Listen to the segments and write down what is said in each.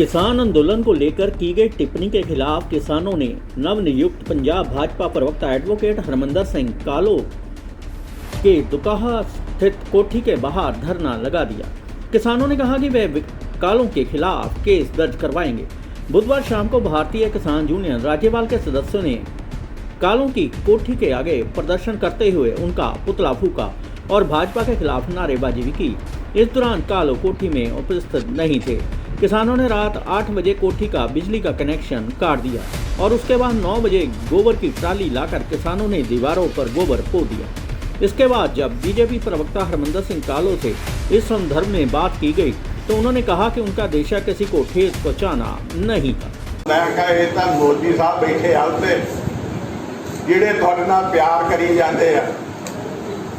किसान आंदोलन को लेकर की गई टिप्पणी के खिलाफ किसानों ने नवनियुक्त पंजाब भाजपा प्रवक्ता एडवोकेट हरमंदर सिंह कालो के दुकाहा स्थित कोठी के बाहर धरना लगा दिया। किसानों ने कहा कि वे कालों के खिलाफ केस दर्ज करवाएंगे। बुधवार शाम को भारतीय किसान यूनियन राज्यपाल के सदस्यों ने कालों की कोठी के आगे प्रदर्शन करते हुए उनका पुतला फूका और भाजपा के खिलाफ नारेबाजी भी की। इस दौरान कालो कोठी में उपस्थित नहीं थे। किसानों ने रात 8 बजे कोठी का बिजली का कनेक्शन काट दिया और उसके बाद 9 बजे गोबर की ट्राली लाकर किसानों ने दीवारों पर गोबर पो दिया। इसके बाद जब बीजेपी प्रवक्ता हरमंदर सिंह कालो से इस संदर्भ में बात की गई तो उन्होंने कहा कि उनका देशा किसी को ठेस पहुंचाना नहीं था। मोदी साहब बैठे आते जिहड़े तुहाडे नाल प्यार करी जाते हैं,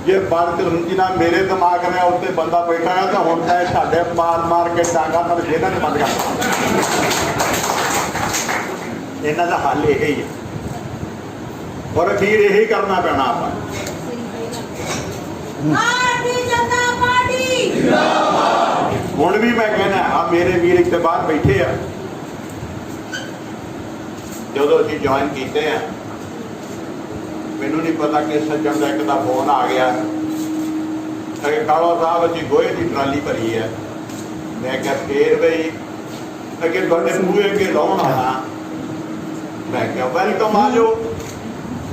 जे बात जिन्ना मेरे दिमाग में उत्ते बंदा बैठा है तो हुण तां साडे मार मार के डांगा पर जेल੍ਹਾਂ 'ਚ बंद कर इन्हां दा हल यही है और अखीर यही करना पैना आपां। हुण भी मैं कहना आ मेरे वीर इत्थे बाहर बैठे आ, जदों असीं ज्वाइन कीते हैं मैनू नहीं पता कि सज्जन का एक फोन आ गया कि कालो साहब असीं गोहे की ट्राली भरी है। मैं क्या फिर बई अगे तुहाडे बूहे अगे लाउण आना, मैं क्या वेलकम आ जाओ।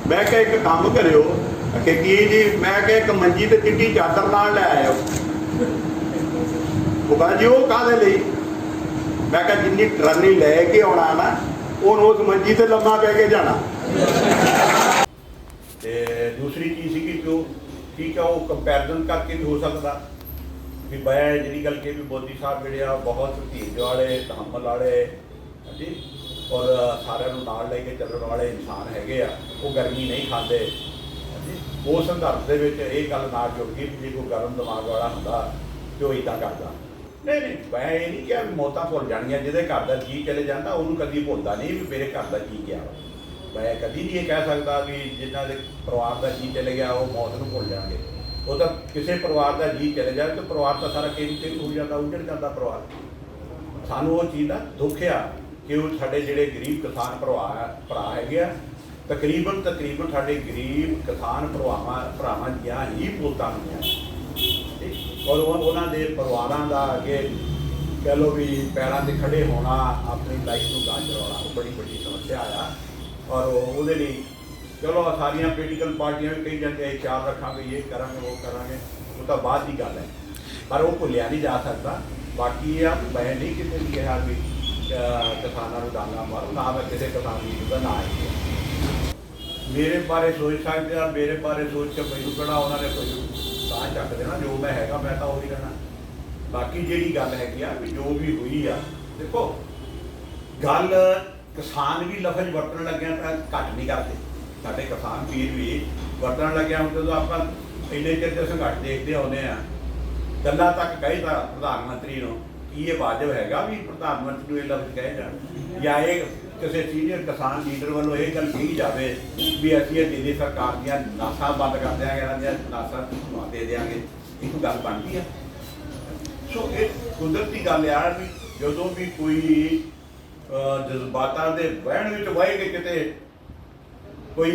मैं क्या एक काम करियो कि की जी, मैं क्या एक मंजी ते चिट्टी चादर नाल लै आयो। वो कहा जी वो काहदे लई? मैं क्या जिन्नी ट्राली लैके आउणा ना उहनूं उस मंजी ते लम्मा पै के जाना। ਤੇ दूसरी चीज़ सी कि जो ठीक है वो कंपैरिजन करके भी हो सकता भी मैं जी गल कि भी मोदी साहब जोड़े बहुत धीरज वाले तहम्मल वाले जी और सारे नाल लेके चलने वाले इंसान है, वो गर्मी नहीं खाते जी। वो संदर्भ के ये गल ना जुड़गी भी जो कोई गर्म दिमाग वाला होंदा तो इदा करता नहीं नहीं। मैं ये नहीं किया भी मौतां भुल जानियां, जिहदे घर का जी चले जाता उन्होंने कभी भुलता नहीं भी मेरे घर का जी क्या। मैं कभी नहीं कह सकता भी जिन्हों के परिवार का जी चले गया वो मौत को भुल जाएंगे। वो तो किसी परिवार का जी चले जाए तो परिवार का सारा केम हो जाता, उजड़ जाता परिवार। सानू वो चीज़ का दुख आ कि वो साढ़े जोड़े गरीब किसान भरा है तकरीबन साढ़े गरीब किसान भरावां दियां ही मौतां होईयां और उन्होंने परिवारों का अगे कह लो भी पैरों से खड़े होना, अपनी लाइफ को गांह चलाना वो बड़ी बड़ी समस्या आ। और वो चलो सारिया पोलीटिकल पार्टियां भी कही जाती है ख्याल रखा ये करांगे वो करांगे, वो तो बाद की गल है पर वो भुलिया नहीं जा सकता। बाकी ये मैं नहीं किसी भी कहा भी किसानों को डांगा मारो, ना मैं किसी किसान का ना ही मेरे बारे सोच सकते हैं। मेरे बारे सोच के मैनू किहड़ा उन्होंने कोई तां चक देना, जो मैं है मैं तो वही रहना। बाकी जी गल हैगी आ भी जो भी हुई आ, देखो गल किसान भी लफज वरतन लगे तो घट नहीं करते, साढ़े किसान वीर भी वरतन लगे हम जो आप इन्ने चिर से संघर्ष देखते आने गल्लां तक कही था प्रधानमंत्री को कि ये वाजिब हैगा भी प्रधानमंत्री को ये लफ्ज कहे जाए या ये किसी सीनियर किसान लीडर वालों ये गल कही जाए भी असीं दिल्ली सरकार दियां नासां बंद कर देंगे, नासां दे देंगे, एक गल बनती है। सो ये कुदरती गल आ भी जो भी कोई जज्बातां दे बहण विच वाहे के किते कोई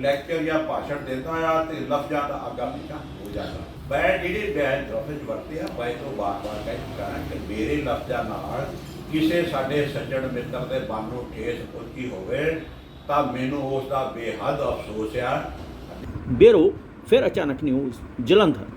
लैक्चर या भाषण देता आ तो लफ्जां दा आगा पिछा हो जाता। मैं जिहड़े बयान लफ्ज वरते आ मैं तो बार बार कह चुका कि मेरे लफ्जां नाल किसी साडे सज्जण मित्र दे मन नूं ठेस पहुंची होवे तां मैनूं उस दा बेहद अफसोस आ। ब्यूरो फिर अचानक न्यूज़, जलंधर।